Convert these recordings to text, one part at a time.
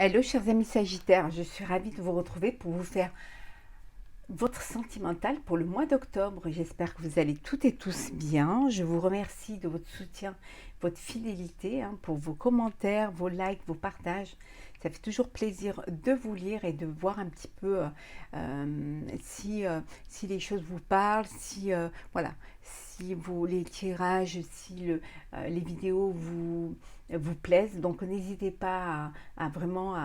Hello chers amis Sagittaires, je suis ravie de vous retrouver pour vous faire votre sentimental pour le mois d'octobre. J'espère que vous allez toutes et tous bien. Je vous remercie de votre soutien, votre fidélité, pour vos commentaires, vos likes, vos partages. Ça fait toujours plaisir de vous lire et de voir un petit peu si les choses vous parlent, voilà, si les tirages, les vidéos vous plaisent. Donc n'hésitez pas à vraiment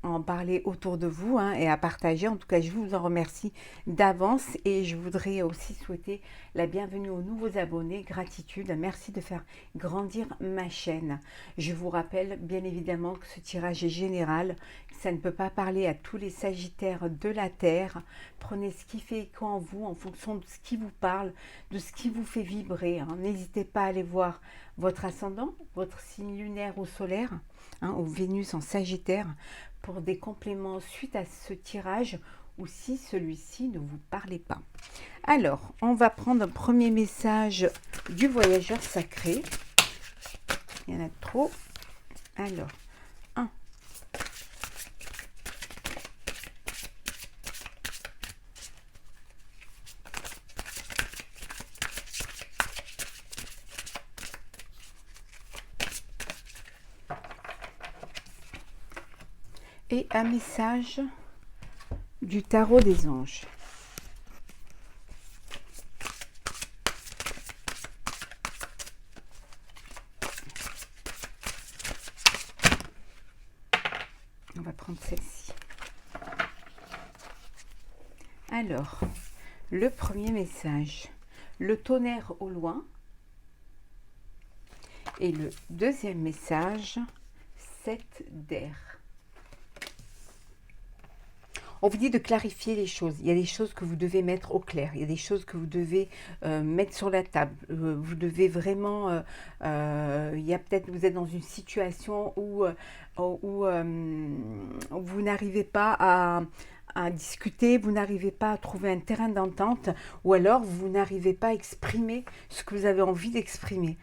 en parler autour de vous et à partager. En tout cas, je vous en remercie d'avance et je voudrais aussi souhaiter la bienvenue aux nouveaux abonnés. Gratitude, merci de faire grandir ma chaîne. Je vous rappelle bien évidemment que ce tirage est général. Ça ne peut pas parler à tous les Sagittaires de la Terre. Prenez ce qui fait écho en vous en fonction de ce qui vous parle, de ce qui vous fait vibrer. N'hésitez pas à aller voir votre ascendant, votre signe lunaire ou solaire, ou Vénus en Sagittaire, pour des compléments suite à ce tirage ou si celui-ci ne vous parlait pas. Alors, on va prendre un premier message du voyageur sacré. Il y en a trop. Alors, 1. Et un message du tarot des anges. On va prendre celle-ci. Alors, le premier message, le tonnerre au loin. Et le deuxième message, 7 d'air. On vous dit de clarifier les choses. Il y a des choses que vous devez mettre au clair. Il y a des choses que vous devez mettre sur la table. Vous devez vraiment... il y a peut-être... Vous êtes dans une situation où vous n'arrivez pas à discuter, vous n'arrivez pas à trouver un terrain d'entente, ou alors vous n'arrivez pas à exprimer ce que vous avez envie d'exprimer.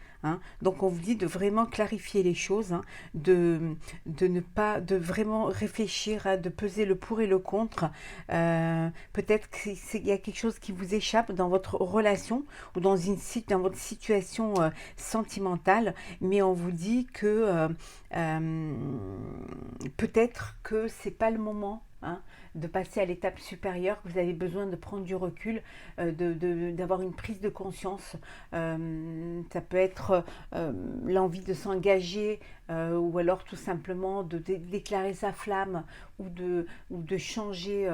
Donc on vous dit de vraiment clarifier les choses, de vraiment réfléchir, de peser le pour et le contre. Peut-être qu'il y a quelque chose qui vous échappe dans votre relation ou dans votre situation sentimentale, mais on vous dit que peut-être que c'est pas le moment de passer à l'étape supérieure, que vous avez besoin de prendre du recul, d'avoir une prise de conscience. Ça peut être l'envie de s'engager ou alors tout simplement de déclarer sa flamme ou de changer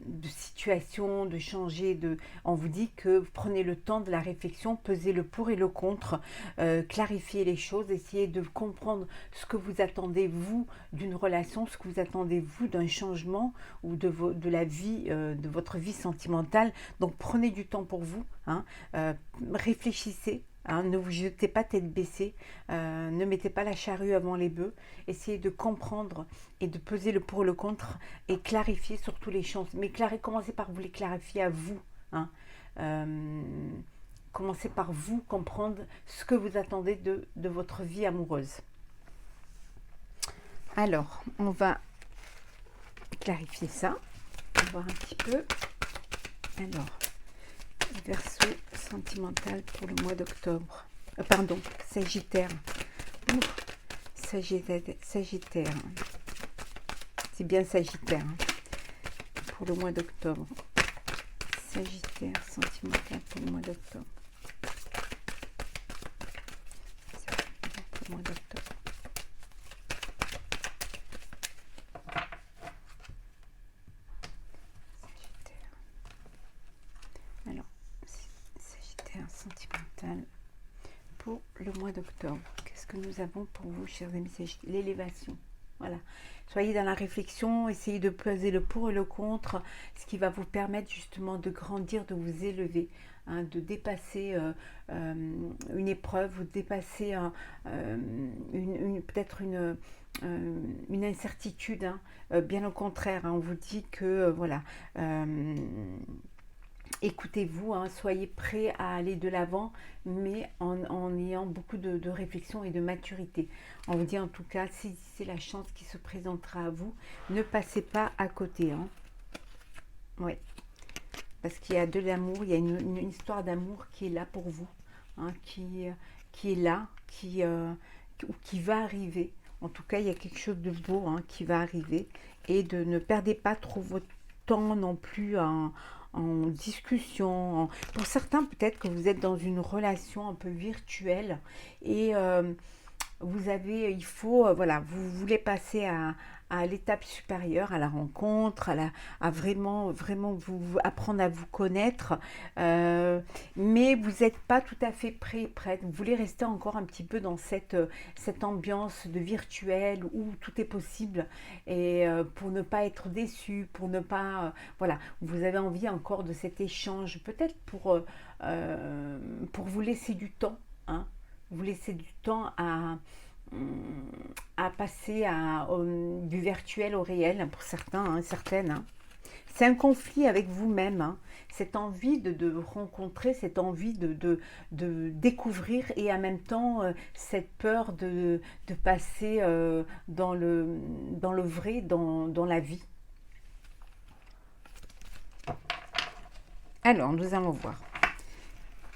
de situation, de changer de... On vous dit que vous prenez le temps de la réflexion, pesez le pour et le contre, clarifiez les choses, essayez de comprendre ce que vous attendez vous d'une relation, ce que vous attendez vous d'un changement ou de la vie, de votre vie sentimentale. Donc prenez du temps pour vous, réfléchissez. Ne vous jetez pas tête baissée, ne mettez pas la charrue avant les bœufs, essayez de comprendre et de peser le pour et le contre et clarifier surtout les choses. Mais commencez par vous les clarifier à vous. Commencez par vous comprendre ce que vous attendez de votre vie amoureuse. Alors, on va clarifier ça, on va voir un petit peu. Alors, Verseau sentimental pour le mois d'octobre. Pardon, Sagittaire. Sagittaire. C'est bien Sagittaire. Pour le mois d'octobre. Sagittaire sentimental pour le mois d'octobre. Pour le mois d'octobre. Sentimental pour le mois d'octobre. Qu'est-ce que nous avons pour vous, chers amis Sagittaires? L'élévation. Voilà. Soyez dans la réflexion, essayez de peser le pour et le contre, ce qui va vous permettre justement de grandir, de vous élever, de dépasser une épreuve, ou de dépasser peut-être une incertitude. Bien au contraire, on vous dit que voilà. écoutez-vous, hein, soyez prêts à aller de l'avant, mais en ayant beaucoup de réflexion et de maturité. On vous dit en tout cas, si c'est la chance qui se présentera à vous, ne passez pas à côté. Hein. Ouais, parce qu'il y a de l'amour, il y a une histoire d'amour qui est là pour vous, hein, qui est là, qui va arriver. En tout cas, il y a quelque chose de beau, hein, qui va arriver. Et ne perdez pas trop votre temps non plus en discussion. Pour certains, peut-être que vous êtes dans une relation un peu virtuelle et il faut, voilà, vous voulez passer à l'étape supérieure, à la rencontre, à vraiment, vraiment apprendre à vous connaître, mais vous n'êtes pas tout à fait prêt, prête. Vous voulez rester encore un petit peu dans cette ambiance de virtuel où tout est possible et pour ne pas être déçu, pour ne pas, voilà, vous avez envie encore de cet échange, peut-être pour vous laisser du temps, hein, vous laisser du temps à passer du virtuel au réel, hein, pour certains, hein, certaines. Hein. C'est un conflit avec vous-même, hein. Cette envie de rencontrer, cette envie de découvrir et en même temps cette peur de passer dans le vrai, dans la vie. Alors, nous allons voir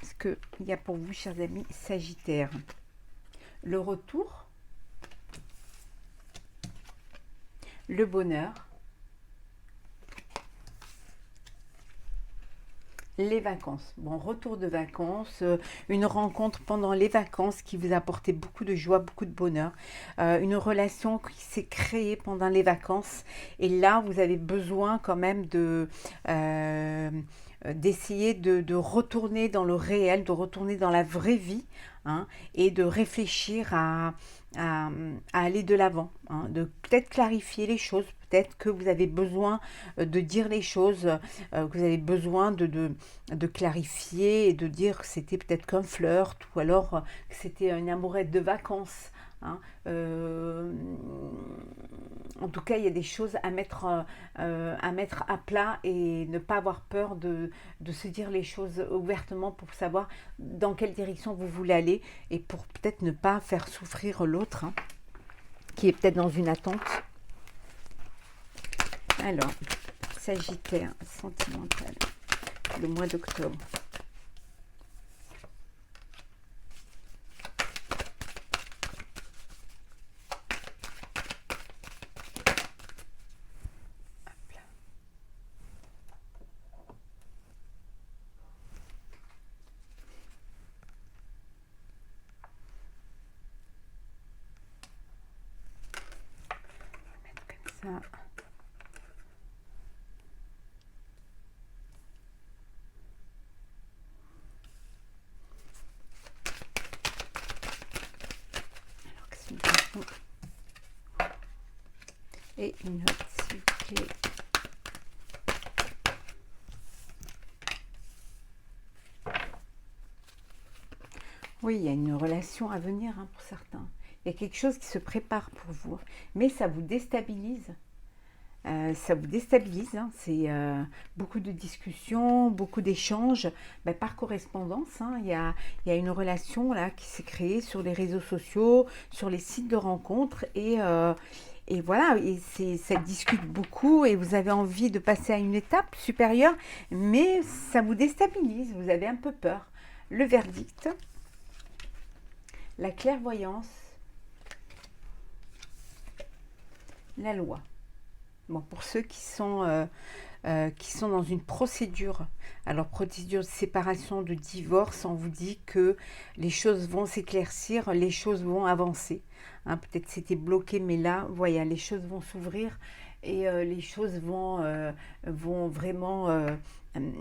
ce qu'il y a pour vous, chers amis Sagittaires. Le retour, le bonheur, les vacances. Bon, retour de vacances, une rencontre pendant les vacances qui vous a apporté beaucoup de joie, beaucoup de bonheur, une relation qui s'est créée pendant les vacances et là vous avez besoin quand même d'essayer de retourner dans le réel, de retourner dans la vraie vie, hein, et de réfléchir à aller de l'avant, hein, de peut-être clarifier les choses, peut-être que vous avez besoin de dire les choses, que vous avez besoin de clarifier et de dire que c'était peut-être qu'un flirt ou alors que c'était une amourette de vacances. Hein. En tout cas, il y a des choses à mettre à plat et ne pas avoir peur de se dire les choses ouvertement pour savoir dans quelle direction vous voulez aller et pour peut-être ne pas faire souffrir l'autre, hein, qui est peut-être dans une attente. Alors, Sagittaire, sentimental, le mois d'octobre. Ça. Alors, et une note, s'il vous plaît. Oui, il y a une relation à venir, hein, pour certains. Il y a quelque chose qui se prépare pour vous, mais ça vous déstabilise. Hein. C'est beaucoup de discussions, beaucoup d'échanges, par correspondance. Hein. Il y a une relation là qui s'est créée sur les réseaux sociaux, sur les sites de rencontres et voilà, ça discute beaucoup et vous avez envie de passer à une étape supérieure, mais ça vous déstabilise, vous avez un peu peur. Le verdict, la clairvoyance, la loi. Bon, pour ceux qui sont dans une procédure, alors procédure de séparation, de divorce, on vous dit que les choses vont s'éclaircir, les choses vont avancer. Hein, peut-être c'était bloqué, mais là, voilà, les choses vont s'ouvrir et les choses vont vraiment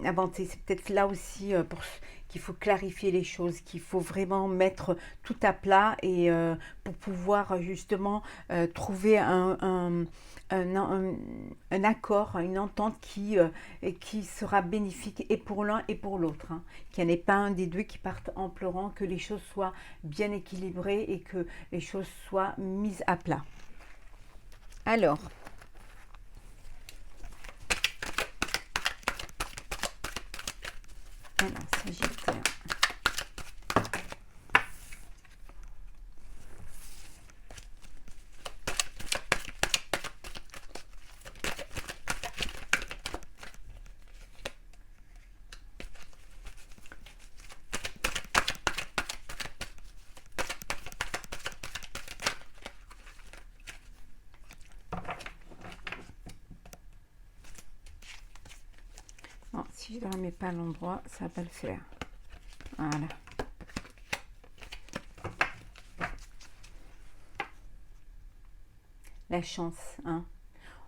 avancer. C'est peut-être là aussi qu'il faut clarifier les choses, qu'il faut vraiment mettre tout à plat et pour pouvoir justement trouver un accord, une entente qui sera bénéfique et pour l'un et pour l'autre. Hein. Qu'il n'y en ait pas un des deux qui parte en pleurant, que les choses soient bien équilibrées et que les choses soient mises à plat. Alors, si je ne la remets pas à l'endroit, ça ne va pas le faire. Voilà. La chance, hein.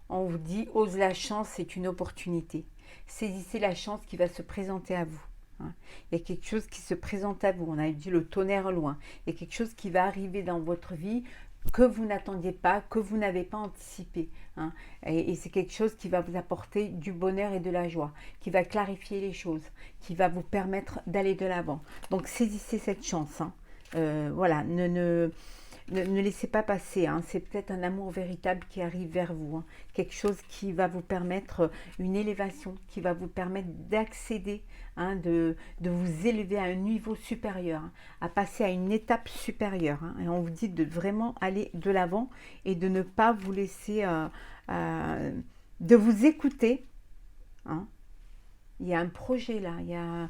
On vous dit, ose la chance, c'est une opportunité. Saisissez la chance qui va se présenter à vous. Hein. Il y a quelque chose qui se présente à vous. On a dit le tonnerre loin. Il y a quelque chose qui va arriver dans votre vie que vous n'attendiez pas, que vous n'avez pas anticipé. Hein. Et c'est quelque chose qui va vous apporter du bonheur et de la joie, qui va clarifier les choses, qui va vous permettre d'aller de l'avant. Donc saisissez cette chance. Hein. Voilà, ne laissez pas passer, hein. C'est peut-être un amour véritable qui arrive vers vous, hein. Quelque chose qui va vous permettre une élévation, qui va vous permettre d'accéder, hein, de vous élever à un niveau supérieur, hein, à passer à une étape supérieure. Hein. Et on vous dit de vraiment aller de l'avant et de ne pas vous laisser, de vous écouter. Hein. Il y a un projet là, il y a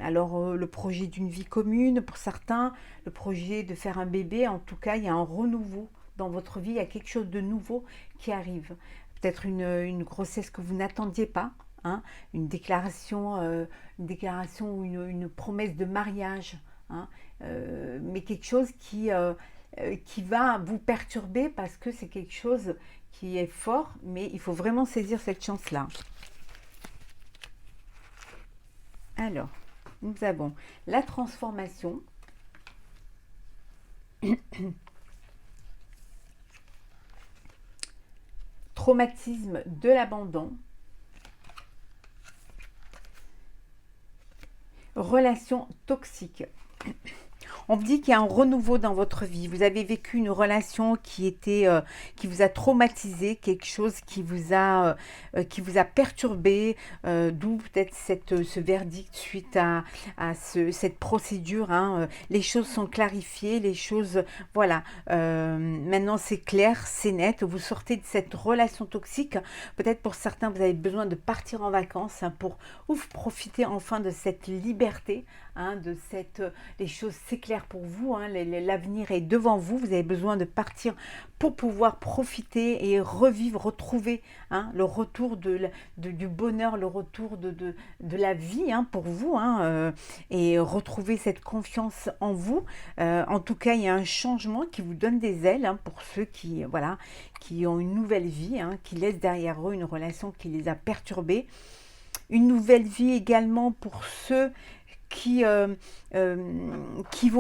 alors le projet d'une vie commune pour certains, le projet de faire un bébé, en tout cas, il y a un renouveau dans votre vie, il y a quelque chose de nouveau qui arrive. Peut-être une grossesse que vous n'attendiez pas, hein, une déclaration ou une promesse de mariage, hein, mais quelque chose qui va vous perturber parce que c'est quelque chose qui est fort, mais il faut vraiment saisir cette chance-là. Alors, nous avons la transformation, traumatisme de l'abandon, relation toxique. On vous dit qu'il y a un renouveau dans votre vie. Vous avez vécu une relation qui vous a traumatisé, quelque chose qui vous a perturbé, d'où peut-être ce verdict suite à cette procédure. Hein. Les choses sont clarifiées, les choses, voilà. Maintenant, c'est clair, c'est net. Vous sortez de cette relation toxique. Peut-être pour certains, vous avez besoin de partir en vacances, hein, pour profiter enfin de cette liberté, hein, les choses s'éclairent pour vous, hein, l'avenir est devant vous, vous avez besoin de partir pour pouvoir profiter et revivre, retrouver, hein, le retour du bonheur, le retour de la vie, hein, pour vous, hein, et retrouver cette confiance en vous. En tout cas, il y a un changement qui vous donne des ailes, hein, pour ceux qui, voilà, qui ont une nouvelle vie, hein, qui laissent derrière eux une relation qui les a perturbés. Une nouvelle vie également pour ceux qui vont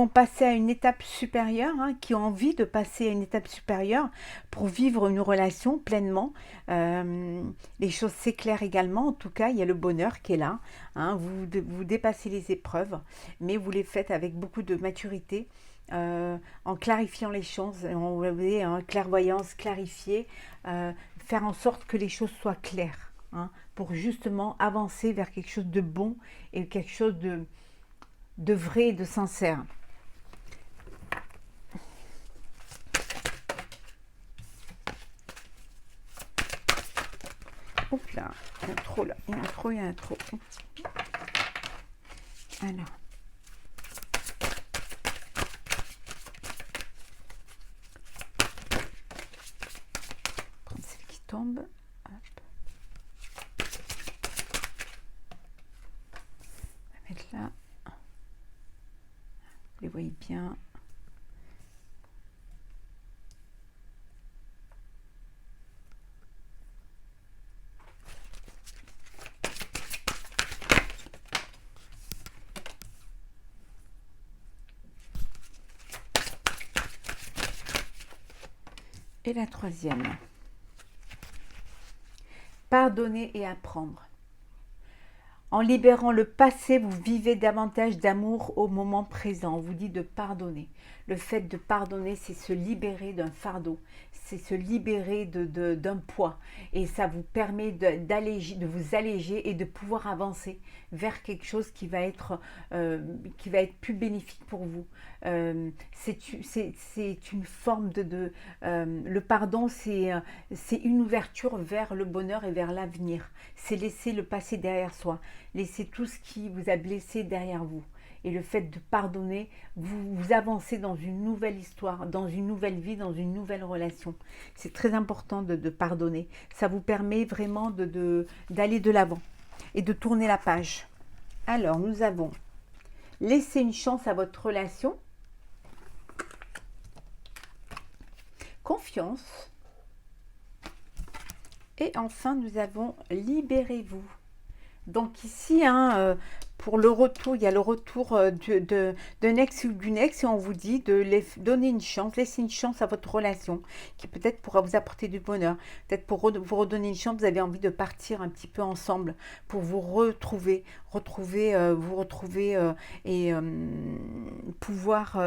passer à une étape supérieure, hein, qui ont envie de passer à une étape supérieure pour vivre une relation pleinement. Les choses s'éclairent également, en tout cas, il y a le bonheur qui est là. Hein, vous dépassez les épreuves, mais vous les faites avec beaucoup de maturité. En clarifiant les choses, on voulait, hein, clairvoyance, clarifier, faire en sorte que les choses soient claires, hein, pour justement avancer vers quelque chose de bon et quelque chose de vrai et de sincère. Oups là, il y a trop là, il y a trop, il y a trop. Alors. Prendre celle qui tombe. Hop. On va mettre là. Vous les voyez bien. Et la troisième. Pardonner et apprendre. En libérant le passé, vous vivez davantage d'amour au moment présent. On vous dit de pardonner. Le fait de pardonner, c'est se libérer d'un fardeau, c'est se libérer d'un poids. Et ça vous permet de vous alléger et de pouvoir avancer vers quelque chose qui va être plus bénéfique pour vous. C'est une forme le pardon, c'est une ouverture vers le bonheur et vers l'avenir. C'est laisser le passé derrière soi. Laissez tout ce qui vous a blessé derrière vous. Et le fait de pardonner, vous avancez dans une nouvelle histoire, dans une nouvelle vie, dans une nouvelle relation. C'est très important de pardonner. Ça vous permet vraiment d'aller de l'avant. et de tourner la page. Alors, nous avons laissé une chance à votre relation, confiance, et enfin, nous avons libérez-vous. Donc ici, hein, pour le retour, il y a le retour d'un ex ou d'une ex et on vous dit de donner une chance, laisser une chance à votre relation qui peut-être pourra vous apporter du bonheur. Peut-être pour vous redonner une chance, vous avez envie de partir un petit peu ensemble pour vous retrouver, et pouvoir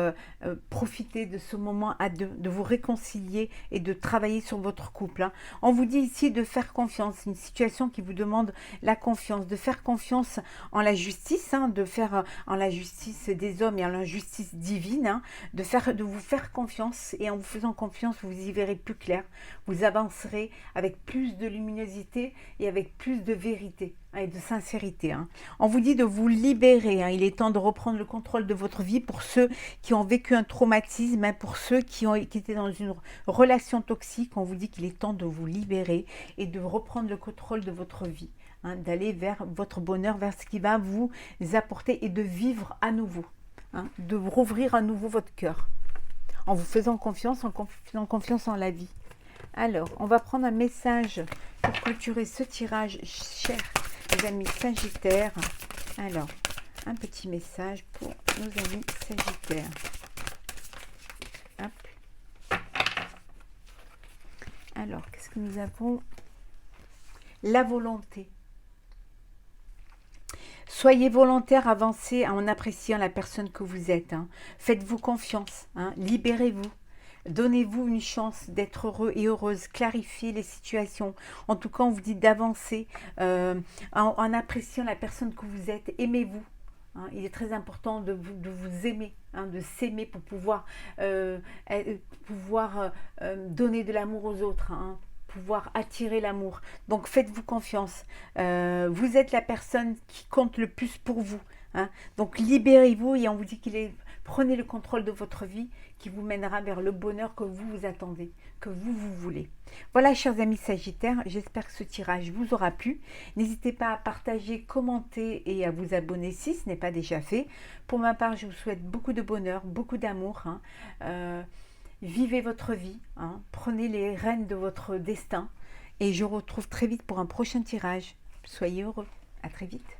profiter de ce moment à deux, de vous réconcilier et de travailler sur votre couple, hein. On vous dit ici de faire confiance, une situation qui vous demande la confiance, de faire confiance en la justice, hein, de faire en la justice des hommes et en la justice divine, hein, de vous faire confiance, et en vous faisant confiance, vous y verrez plus clair, vous avancerez avec plus de luminosité et avec plus de vérité, hein, et de sincérité, hein. On vous dit de vous libérer, hein. Il est temps de reprendre le contrôle de votre vie pour ceux qui ont vécu un traumatisme, hein, pour ceux qui étaient dans une relation toxique. On vous dit qu'il est temps de vous libérer et de reprendre le contrôle de votre vie, hein, d'aller vers votre bonheur, vers ce qui va vous apporter, et de vivre à nouveau, hein, de rouvrir à nouveau votre cœur en vous faisant confiance, en faisant confiance en la vie. Alors, on va prendre un message pour clôturer ce tirage, chers les amis Sagittaires. Alors, un petit message pour nos amis Sagittaires. Hop. Alors, qu'est-ce que nous avons? La volonté. Soyez volontaire, avancez en appréciant la personne que vous êtes, hein. Faites-vous confiance, hein. Libérez-vous. Donnez-vous une chance d'être heureux et heureuse. Clarifiez les situations. En tout cas, on vous dit d'avancer en appréciant la personne que vous êtes. Aimez-vous, hein. Il est très important de vous aimer, hein, de s'aimer pour pouvoir, donner de l'amour aux autres, hein, pouvoir attirer l'amour. Donc faites-vous confiance. Vous êtes la personne qui compte le plus pour vous, hein. Donc libérez-vous, et on vous dit prenez le contrôle de votre vie qui vous mènera vers le bonheur que vous vous attendez, que vous voulez. Voilà, chers amis Sagittaires, j'espère que ce tirage vous aura plu. N'hésitez pas à partager, commenter et à vous abonner si ce n'est pas déjà fait. Pour ma part, je vous souhaite beaucoup de bonheur, beaucoup d'amour, hein. Vivez votre vie, hein. Prenez les rênes de votre destin, et je vous retrouve très vite pour un prochain tirage. Soyez heureux, à très vite.